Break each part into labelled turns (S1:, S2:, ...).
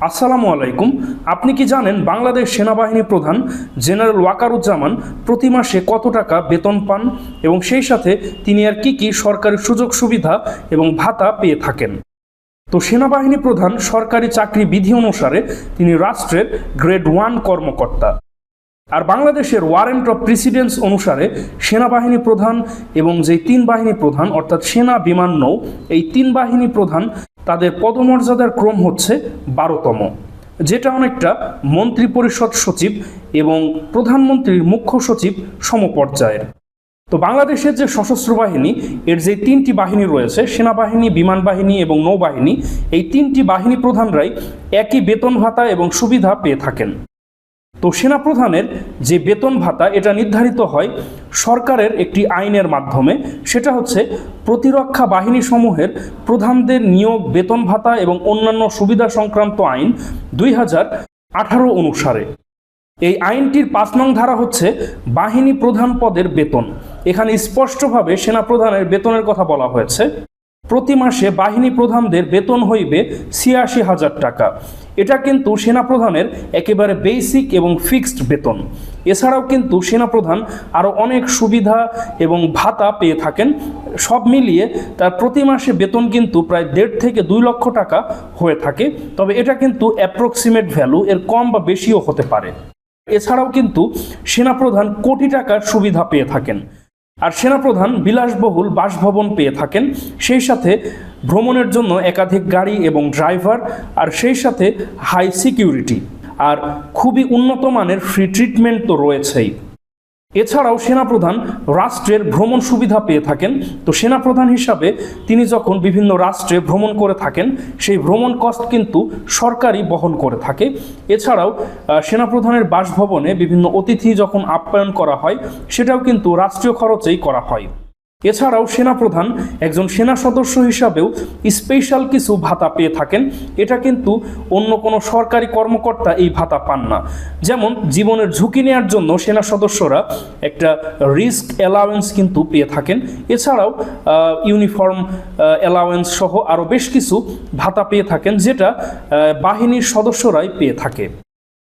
S1: আসসালামু আলাইকুম। আপনি কি জানেন বাংলাদেশ সেনাবাহিনী প্রধান জেনারেল ওয়াকারুজ্জামান প্রতি মাসে কত টাকা বেতন পান এবং সেই সাথে তিনি আর কি সরকারি সুযোগ সুবিধা এবং ভাতা পেয়ে থাকেন? তো সেনাবাহিনী প্রধান সরকারি চাকরি বিধি অনুসারে তিনি রাষ্ট্রের গ্রেড 1 কর্মকর্তা। আর বাংলাদেশের ওয়ারেন্ট অফ প্রেসিডেন্স অনুসারে সেনাবাহিনী প্রধান এবং যে 3 বাহিনী প্রধান অর্থাৎ সেনা, বিমান, নৌ এই 3 বাহিনী প্রধান তাদের পদমর্যাদার ক্রম হচ্ছে 12তম, যেটা অনেকটা মন্ত্রিপরিষদ সচিব এবং প্রধানমন্ত্রীর মুখ্য সচিব সমপর্যায়ের। তো বাংলাদেশের যে সশস্ত্র বাহিনী এর যে 3টি বাহিনী রয়েছে, সেনাবাহিনী, বিমান বাহিনী এবং নৌবাহিনী, এই 3টি বাহিনী প্রধানরাই একই বেতন ভাতা এবং সুবিধা পেয়ে থাকেন। তো সেনাপ্রধানের যে বেতন ভাতা এটা নির্ধারিত হয় সরকারের একটি আইনের মাধ্যমে, সেটা হচ্ছে প্রতিরক্ষা বাহিনী সমূহের প্রধানদের নিয়োগ বেতন ভাতা এবং অন্যান্য সুবিধা সংক্রান্ত আইন 2018 অনুসারে। এই আইনটির 5 নং ধারা হচ্ছে বাহিনী প্রধান পদের বেতন। এখানে স্পষ্টভাবে সেনাপ্রধানের বেতনের কথা বলা হয়েছে। প্রতি মাসে বাহিনী প্রধানদের বেতন হইবে 86,000 টাকা। এটা কিন্তু সেনাপ্রধানের একেবারে বেসিক এবং ফিক্সড বেতন। এছাড়াও কিন্তু সেনাপ্রধান আরও অনেক সুবিধা এবং ভাতা পেয়ে থাকেন। সব মিলিয়ে তার প্রতি মাসে বেতন কিন্তু প্রায় 1.5 থেকে 2 লক্ষ টাকা হয়ে থাকে। তবে এটা কিন্তু অ্যাপ্রক্সিমেট ভ্যালু, এর কম বা বেশিও হতে পারে। এছাড়াও কিন্তু সেনাপ্রধান কোটি টাকার সুবিধা পেয়ে থাকেন। আর সেনাপ্রধান বিলাসবহুল বাসভবন পেয়ে থাকেন, সেই সাথে ভ্রমণের জন্য একাধিক গাড়ি এবং ড্রাইভার, আর সেই সাথে হাই সিকিউরিটি আর খুবই উন্নত মানের ফ্রি ট্রিটমেন্ট তো রয়েছেই। এছাড়াও সেনাপ্রধান রাষ্ট্রের ভ্রমণ সুবিধা পেয়ে থাকেন। তো সেনাপ্রধান হিসাবে তিনি যখন বিভিন্ন রাষ্ট্রে ভ্রমণ করে থাকেন সেই ভ্রমণ কস্ট কিন্তু সরকারই বহন করে থাকে। এছাড়াও সেনাপ্রধানের বাসভবনে বিভিন্ন অতিথি যখন আপ্যায়ন করা হয় সেটাও কিন্তু রাষ্ট্রীয় খরচেই করা হয়। এছাড়াও সেনাপ্রধান একজন সেনা সদস্য হিসাবেও স্পেশাল কিছু ভাতা পেয়ে থাকেন। এটা কিন্তু অন্য কোনো সরকারি কর্মকর্তা এই ভাতা পান না। যেমন জীবনের ঝুঁকি নেওয়ার জন্য সেনা সদস্যরা একটা রিস্ক অ্যালাওয়েন্স কিন্তু পেয়ে থাকেন। এছাড়াও ইউনিফর্ম অ্যালাওয়েন্স সহ আরও বেশ কিছু ভাতা পেয়ে থাকেন, যেটা বাহিনীর সদস্যরাই পেয়ে থাকে।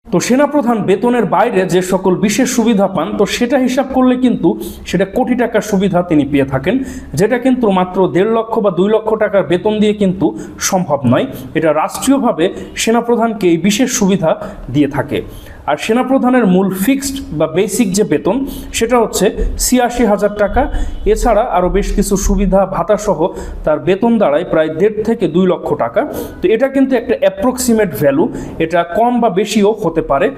S1: তো সেনাপ্রধান বেতনের বাইরে যে সকল বিশেষ সুবিধা পান, তো সেটা হিসাব করলে কিন্তু সেটা কোটি টাকার সুবিধা তিনি পেয়ে থাকেন, যেটা কিন্তু মাত্র 1.5 লক্ষ বা 2 লক্ষ টাকার বেতন দিয়ে কিন্তু সম্ভব নয়। এটা রাষ্ট্রীয়ভাবে সেনাপ্রধানকে এই বিশেষ সুবিধা দিয়ে থাকে। আর সেনাপ্রধানের মূল ফিক্সড বা বেসিক যে বেতন সেটা হচ্ছে 86,000 টাকা। এছাড়া আরও বেশ কিছু সুবিধা ভাতা সহ তার বেতন দাঁড়ায় প্রায় 1.5 থেকে 2 লক্ষ টাকা। তো এটা কিন্তু একটা অ্যাপ্রক্সিমেট ভ্যালু, এটা কম বা বেশিও হতে পারে।